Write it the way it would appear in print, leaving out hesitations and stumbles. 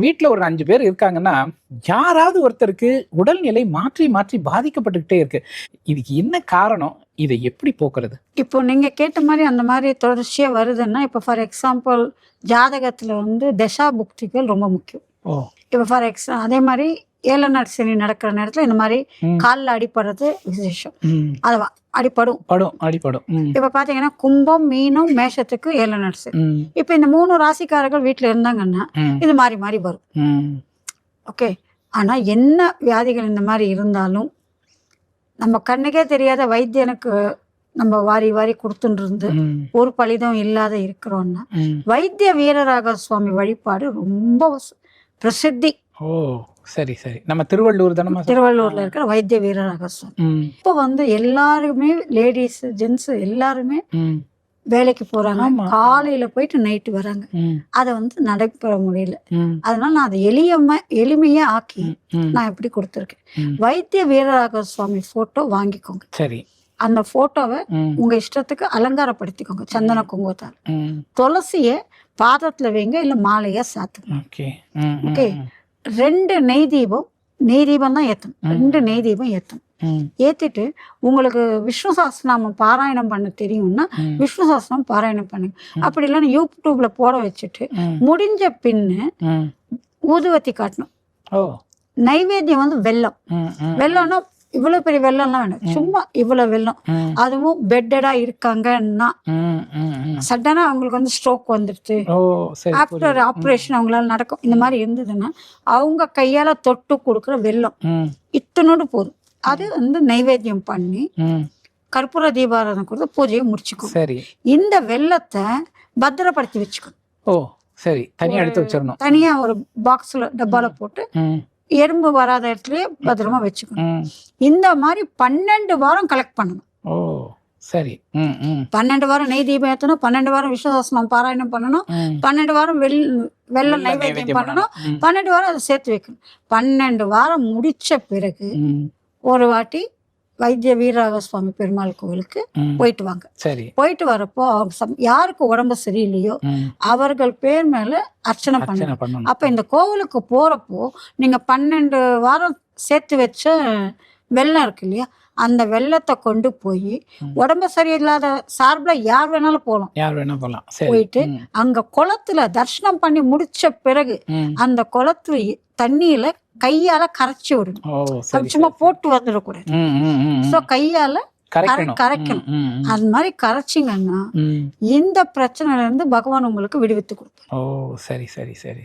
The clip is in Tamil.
வீட்டுல ஒரு 5 பேர் இருக்காங்கன்னா யாராவது ஒருத்தருக்கு உடல்நிலை மாற்றி மாற்றி பாதிக்கப்பட்டுக்கிட்டே இருக்கு. இதுக்கு என்ன காரணம்? இதை எப்படி போக்குறது? இப்போ நீங்க கேட்ட மாதிரி அந்த மாதிரி தொடர்ச்சியா வருதுன்னா, இப்போ ஃபார் எக்ஸாம்பிள் ஜாதகத்துல வந்து தசா புக்திகள் ரொம்ப முக்கியம். ஓ. இப்போ ஃபார் அதே மாதிரி ஏழநாள் சனி நடக்கிற நேரத்துல இந்த மாதிரி காலில் அடிப்படுறது விசேஷம். அது அடிப்படும். இப்ப பாத்தீங்கன்னா கும்பம், மீனம், மேஷத்துக்கு ஏழநாள் சனி. இப்ப இந்த 3 ராசிக்காரர்கள் வீட்டுல இருந்தாங்கன்னா இது மாறி மாறி வரும். ஓகே. ஆனா என்ன வியாதிகள் இந்த மாதிரி இருந்தாலும் நம்ம கண்ணுக்கே தெரியாத வைத்தியனுக்கு நம்ம வாரி வாரி கொடுத்துட்டு இருந்து ஒரு பலிதம் இல்லாத இருக்கிறோம்னா வைத்திய வீரராக சுவாமி வழிபாடு ரொம்ப பிரசித்தி. ஓ, சரி சரி. நம்ம திருவள்ளூர்ல இருக்கிற வைத்திய வீரராக சுவாமி இப்போ வந்து எல்லாருமே லேடிஸ் ஜென்ஸ் எல்லாருமே வேலைக்கு போறாங்க. காலையில போயிட்டு நைட்டு வராங்க. அதை வந்து நடைபெற முடியல. அதனால நான் அதை எளிமையா ஆக்கி நான் எப்படி கொடுத்துருக்கேன். வைத்திய வீரராக சுவாமி போட்டோ வாங்கிக்கோங்க. சரி. அந்த போட்டோவை உங்க இஷ்டத்துக்கு அலங்காரப்படுத்திக்கோங்க. சந்தன குங்குமத்தால் துளசிய பாதத்துல வைங்க, இல்ல மாலையா சாத்துங்க. ஓகே. 2 நெய் தீபம் தான் ஏத்தணும். 2 நெய் தீபம் ஏத்தணும். ஏத்திட்டு உங்களுக்கு விஷ்ணு சஹஸ்ரநாமம் பாராயணம் பண்ண தெரியும்னா விஷ்ணு சஹஸ்ரநாமம் பாராயணம் பண்ணுங்க. அப்படி இல்லைன்னா யூடியூப்ல போட வச்சுட்டு முடிஞ்ச பின்னு ஊதுவத்தி காட்டணும். நைவேத்தியம் வந்து வெள்ளம்னா இவ்வளவு பெரிய வெள்ளம்லாம் வேணும். சும்மா இவ்வளவு வெள்ளம். அதுவும் பெட்டடா இருக்காங்கன்னா சடனா அவங்களுக்கு வந்து ஸ்ட்ரோக் வந்துடுது, ஆஃப்டர் ஆப்ரேஷன் அவங்களால நடக்கும், இந்த மாதிரி இருந்ததுன்னா அவங்க கையால தொட்டு கொடுக்குற வெள்ளம் இத்தனோடு போதும். அது வந்து நைவேத்தியம் பண்ணி கற்பூர தீபாராதனை கொடுத்து பூஜையை முடிச்சுக்கும். இந்த வெள்ளத்தை பத்திரப்படுத்தி வச்சுக்கணும். ஓ சரி. தனியா எடுத்து வச்சிடணும். தனியா ஒரு பாக்ஸ்ல டப்பால போட்டு எறும்பு வராத இடத்துலயே பத்திரமா வச்சுக்கணும். இந்த மாதிரி 12 வாரம் கலெக்ட் பண்ணணும். ஓ சரி. 12 வாரம் நெய் தீபம் ஏற்றணும், 12 வாரம் விஸ்வசாசனம் பாராயணம் பண்ணணும், 12 வாரம் வெள்ளம் நைவேத்தியம் பண்ணணும், 12 வாரம் அதை சேர்த்து வைக்கணும். 12 வாரம் முடிச்ச பிறகு ஒரு வாட்டி வைத்திய வீரராக சுவாமி பெருமாள் கோவிலுக்கு போயிட்டு வாங்க. போயிட்டு வரப்போ யாருக்கு உடம்பு சரியில்லையோ அவர்கள் பேர் மேல அர்ச்சனை பண்ணணும். அப்ப இந்த கோவிலுக்கு போறப்போ நீங்க 12 வாரம் சேர்த்து வச்ச வெள்ளம் இருக்கு இல்லையா, அந்த வெள்ளத்தை கொண்டு போய் உடம்பு சரியில்லாத சார்பில் யார் வேணாலும் போகலாம். போயிட்டு அங்க குளத்துல தரிசனம் பண்ணி முடிச்ச பிறகு அந்த குளத்துல தண்ணியில கையால கரைச்சி விடணும். சும்மா போட்டு வந்துடக்கூடாது. சோ கையால கரைக்கணும். அது மாதிரி கரைச்சிங்கன்னா இந்த பிரச்சனைல இருந்து பகவான் உங்களுக்கு விடுவித்து கொடுப்பார். ஓ சரி சரி சரி.